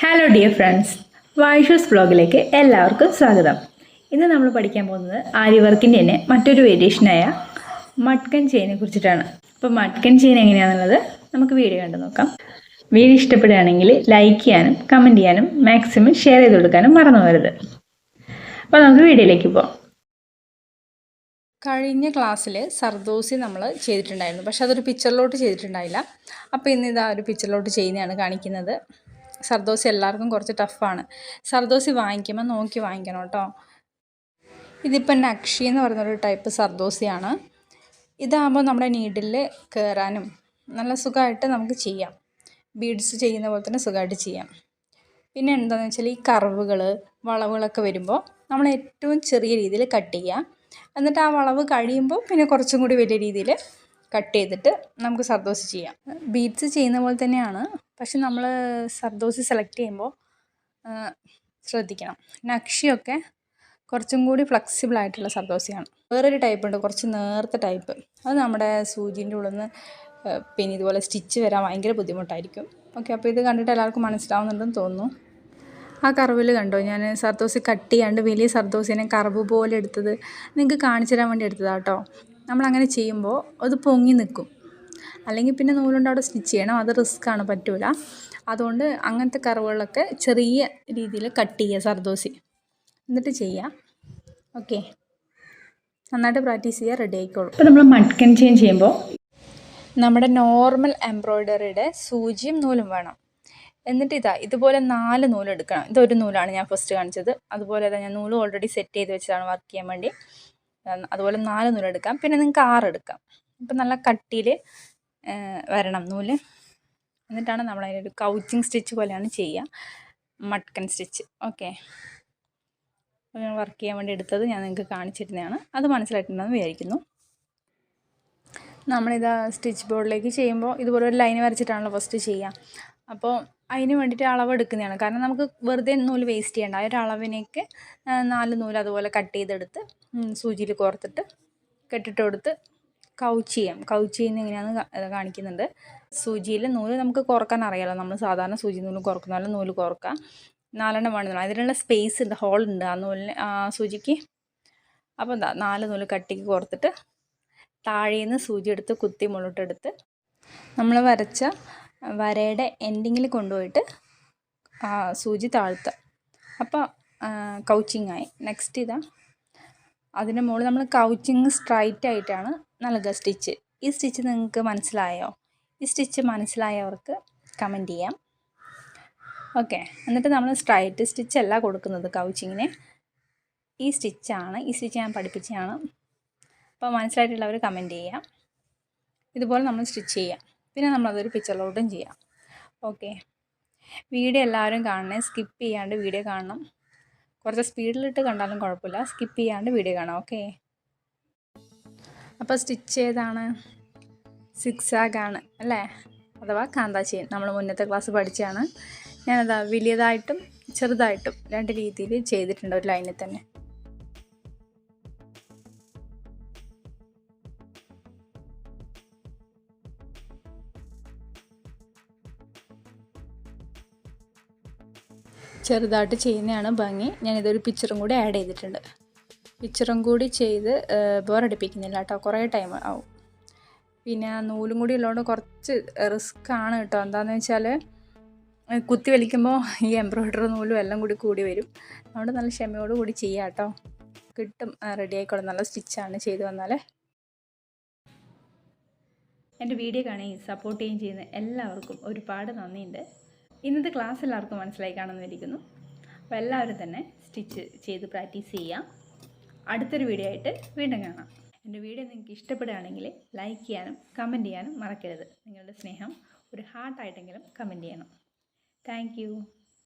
Hello dear friends, വായിഷൂസ് വ്ളോഗിലേക്ക് എല്ലാവർക്കും സ്വാഗതം. ഇന്ന് നമ്മൾ പഠിക്കാൻ പോകുന്നത് ആരി വർക്കിൻ്റെ തന്നെ മറ്റൊരു വേരിയേഷനായ മട്കൻ ചെയിനെ കുറിച്ചിട്ടാണ്. അപ്പോൾ മട്കൻ ചെയിൻ എങ്ങനെയാണെന്നുള്ളത് നമുക്ക് വീഡിയോ കണ്ടു നോക്കാം. വീഡിയോ ഇഷ്ടപ്പെടുകയാണെങ്കിൽ ലൈക്ക് ചെയ്യാനും കമൻറ്റ് ചെയ്യാനും മാക്സിമം ഷെയർ ചെയ്ത് കൊടുക്കാനും മറന്നു പോകരുത്. അപ്പോൾ നമുക്ക് വീഡിയോയിലേക്ക് പോകാം. കഴിഞ്ഞ ക്ലാസ്സിൽ സർദോസി നമ്മൾ ചെയ്തിട്ടുണ്ടായിരുന്നു, പക്ഷെ അതൊരു പിക്ചറിലോട്ട് ചെയ്തിട്ടുണ്ടായില്ല. അപ്പോൾ ഇന്ന് ഇതാ ഒരു പിക്ചറിലോട്ട് ചെയ്യുന്നതാണ് കാണിക്കുന്നത്. സർദോസി എല്ലാവർക്കും കുറച്ച് ടഫാണ്. സർദോസി വാങ്ങിക്കുമ്പോൾ നോക്കി വാങ്ങിക്കണം കേട്ടോ. ഇതിപ്പോൾ നക്ഷി എന്ന് പറയുന്നൊരു ടൈപ്പ് സർദോസിയാണ്. ഇതാകുമ്പോൾ നമ്മുടെ നീഡിൽ കയറാനും നല്ല സുഖമായിട്ട് നമുക്ക് ചെയ്യാം. ബീഡ്സ് ചെയ്യുന്ന പോലെ തന്നെ സുഖമായിട്ട് ചെയ്യാം. പിന്നെ എന്താണെന്ന് വെച്ചാൽ ഈ കർവുകൾ വളവുകളൊക്കെ വരുമ്പോൾ നമ്മൾ ഏറ്റവും ചെറിയ രീതിയിൽ കട്ട് ചെയ്യുക. എന്നിട്ട് ആ വളവ് കഴിയുമ്പോൾ പിന്നെ കുറച്ചും കൂടി വലിയ രീതിയിൽ കട്ട് ചെയ്തിട്ട് നമുക്ക് സർദോസി ചെയ്യാം. ബീഡ്സ് ചെയ്യുന്ന പോലെ തന്നെയാണ്, പക്ഷെ നമ്മൾ സർദോസി സെലക്ട് ചെയ്യുമ്പോൾ ശ്രദ്ധിക്കണം. നക്ഷിയൊക്കെ കുറച്ചും കൂടി ഫ്ലെക്സിബിൾ ആയിട്ടുള്ള സർദോസിയാണ്. വേറൊരു ടൈപ്പ് ഉണ്ട്, കുറച്ച് നേർത്ത ടൈപ്പ്. അത് നമ്മുടെ സൂചിൻ്റെ ഉള്ളിൽ നിന്ന് പിന്നെ ഇതുപോലെ സ്റ്റിച്ച് വരാൻ ഭയങ്കര ബുദ്ധിമുട്ടായിരിക്കും. ഓക്കെ, അപ്പോൾ ഇത് കണ്ടിട്ട് എല്ലാവർക്കും മനസ്സിലാവുന്നുണ്ടെന്ന് തോന്നുന്നു. ആ കർവിൽ കണ്ടോ, ഞാൻ സർദോസി കട്ട് ചെയ്യാണ്ട് വലിയ സർദോസിനെ കർവ് പോലെ എടുത്തത് നിങ്ങൾക്ക് കാണിച്ചു തരാൻ വേണ്ടി എടുത്തതാണ് കേട്ടോ. നമ്മളങ്ങനെ ചെയ്യുമ്പോൾ അത് പൊങ്ങി നിൽക്കും, അല്ലെങ്കിൽ പിന്നെ നൂലുകൊണ്ട് അവിടെ സ്റ്റിച്ച് ചെയ്യണം, അത് റിസ്ക്കാണ്, പറ്റൂല. അതുകൊണ്ട് അങ്ങനത്തെ കർവുകളൊക്കെ ചെറിയ രീതിയിൽ കട്ട് ചെയ്യുക സർദോസി, എന്നിട്ട് ചെയ്യാം. ഓക്കെ, നന്നായിട്ട് പ്രാക്ടീസ് ചെയ്യുക, റെഡി ആയിക്കോളും. അപ്പോൾ നമ്മൾ മട്കൻ ചെയിൻ ചെയ്യുമ്പോൾ നമ്മുടെ നോർമൽ എംബ്രോയ്ഡറിയുടെ സൂചിയും നൂലും വേണം. എന്നിട്ട് ഇതുപോലെ 4 നൂലെടുക്കണം. ഇതൊരു നൂലാണ് ഞാൻ ഫസ്റ്റ് കാണിച്ചത്. അതുപോലെ ഞാൻ നൂല് ഓൾറെഡി സെറ്റ് ചെയ്ത് വെച്ചതാണ് വർക്ക് ചെയ്യാൻ വേണ്ടി. അതുപോലെ 4 നൂലെടുക്കാം, പിന്നെ നിങ്ങൾക്ക് 6 എടുക്കാം. അപ്പം നല്ല കട്ടിയിൽ വരണം നൂല്. എന്നിട്ടാണ് നമ്മൾ അതിനൊരു കൗച്ചിങ് സ്റ്റിച്ച് പോലെയാണ് ചെയ്യുക, മട്കൻ സ്റ്റിച്ച്. ഓക്കെ, അപ്പോൾ ഞാൻ വർക്ക് ചെയ്യാൻ വേണ്ടി എടുത്തത് ഞാൻ നിങ്ങൾക്ക് കാണിച്ചിരുന്നതാണ്. അത് മനസ്സിലായിട്ടുണ്ടെന്ന് വിചാരിക്കുന്നു. നമ്മളിതാ സ്റ്റിച്ച് ബോർഡിലേക്ക് ചെയ്യുമ്പോൾ ഇതുപോലെ ഒരു ലൈൻ വരച്ചിട്ടാണല്ലോ ഫസ്റ്റ് ചെയ്യുക. അപ്പോൾ അതിന് വേണ്ടിയിട്ട് അളവെടുക്കുന്നതാണ്, കാരണം നമുക്ക് വെറുതെ നൂല് വേസ്റ്റ് ചെയ്യേണ്ട. ആ ഒരു അളവിനേക്ക് 4 നൂല് അതുപോലെ കട്ട് ചെയ്തെടുത്ത് സൂചിയിൽ കോർത്തിട്ട് കെട്ടിട്ട് കൊടുത്ത് കൗച്ച് ചെയ്യാം. കൗച്ച് ചെയ്യുന്ന എങ്ങനെയാണെന്ന് കാണിക്കുന്നുണ്ട്. സൂചിയിൽ നൂല് നമുക്ക് കോർക്കാൻ അറിയാമല്ലോ, നമ്മൾ സാധാരണ സൂചി നൂല് കോർക്കുന്ന നൂല് കോർക്കാം. 4 വേണമെന്നില്ല, അതിനുള്ള സ്പേസ് ഉണ്ട്, ഹോൾ ഉണ്ട് ആ നൂലിന്, ആ സൂചിക്ക്. അപ്പോൾ എന്താ 4 നൂല് കട്ടിക്ക് കോർത്തിട്ട് താഴേന്ന് സൂചി എടുത്ത് കുത്തി മുള്ളോട്ടെടുത്ത് നമ്മൾ വരച്ച വരയുടെ എൻഡിങ്ങിൽ കൊണ്ടുപോയിട്ട് സൂചി താഴ്ത്തുക. അപ്പോൾ കൗച്ചിങ് ആയി. നെക്സ്റ്റ് അതിൻ്റെ മുകളിൽ നമ്മൾ കൗച്ചിങ് സ്ട്രൈറ്റ് ആയിട്ടാണ് നൽകുക സ്റ്റിച്ച്. ഈ സ്റ്റിച്ച് നിങ്ങൾക്ക് മനസ്സിലായോ? ഈ സ്റ്റിച്ച് മനസ്സിലായവർക്ക് കമൻറ്റ് ചെയ്യാം. ഓക്കെ, എന്നിട്ട് നമ്മൾ സ്ട്രൈറ്റ് സ്റ്റിച്ചല്ല കൊടുക്കുന്നത് കൗച്ചിങ്ങിന്. ഈ സ്റ്റിച്ചാണ്, ഈ സ്റ്റിച്ച് ഞാൻ പഠിപ്പിച്ചതാണ്. അപ്പോൾ മനസ്സിലായിട്ടുള്ളവർ കമൻറ്റ് ചെയ്യാം. ഇതുപോലെ നമ്മൾ സ്റ്റിച്ച് ചെയ്യാം. പിന്നെ നമ്മളതൊരു പിക്ചറിലോട്ടും ചെയ്യാം. ഓക്കെ, വീഡിയോ എല്ലാവരും കാണണേ, സ്കിപ്പ് ചെയ്യാണ്ട് വീഡിയോ കാണണം. കുറച്ച് സ്പീഡിലിട്ട് കണ്ടാലും കുഴപ്പമില്ല, സ്കിപ്പ് ചെയ്യാണ്ട് വീഡിയോ കാണാം. ഓക്കെ, അപ്പോൾ സ്റ്റിച്ച് ഏതാണ്? സിക്സാഗ് ആണ് അല്ലേ, അഥവാ കാന്താ ചെയിൻ. നമ്മൾ മുന്നത്തെ ക്ലാസ് പഠിച്ചതാണ്. ഞാനതാ വലിയതായിട്ടും ചെറുതായിട്ടും 2 രീതിയിൽ ചെയ്തിട്ടുണ്ട് ഒരു ലൈനിൽ തന്നെ. ചെറുതായിട്ട് ചെയ്യുന്നതാണ് ഭംഗി. ഞാനിതൊരു പിക്ചറും കൂടി ആഡ് ചെയ്തിട്ടുണ്ട്. പിക്ചറും കൂടി ചെയ്ത് ബോറടിപ്പിക്കുന്നില്ല കേട്ടോ, കുറേ ടൈം ആവും. പിന്നെ നൂലും കൂടി ഉള്ളതുകൊണ്ട് കുറച്ച് റിസ്ക് ആണ് കേട്ടോ. എന്താണെന്ന് വെച്ചാൽ കുത്തി വലിക്കുമ്പോൾ ഈ എംബ്രോയ്ഡറി നൂലും എല്ലാം കൂടി വരും. അതുകൊണ്ട് നല്ല ക്ഷമയോട് കൂടി ചെയ്യാം കേട്ടോ. കിട്ടും, റെഡി ആയിക്കോളും. നല്ല സ്റ്റിച്ചാണ് ചെയ്ത് വന്നാൽ. എൻ്റെ വീഡിയോ കാണുകയും സപ്പോർട്ട് ചെയ്യുകയും ചെയ്യുന്ന എല്ലാവർക്കും ഒരുപാട് നന്ദിയുണ്ട്. ഇന്നത്തെ ക്ലാസ് എല്ലാവർക്കും മനസ്സിലായി കാണുന്നിരിക്കുന്നു. അപ്പോൾ എല്ലാവരും തന്നെ സ്റ്റിച്ച് ചെയ്ത് പ്രാക്ടീസ് ചെയ്യാം. അടുത്തൊരു വീഡിയോ ആയിട്ട് വീണ്ടും കാണാം. എൻ്റെ വീഡിയോ നിങ്ങൾക്ക് ഇഷ്ടപ്പെടുകയാണെങ്കിൽ ലൈക്ക് ചെയ്യാനും കമൻറ്റ് ചെയ്യാനും മറക്കരുത്. നിങ്ങളുടെ സ്നേഹം ഒരു ഹാർട്ടായിട്ടെങ്കിലും കമൻറ്റ് ചെയ്യണം. Thank you.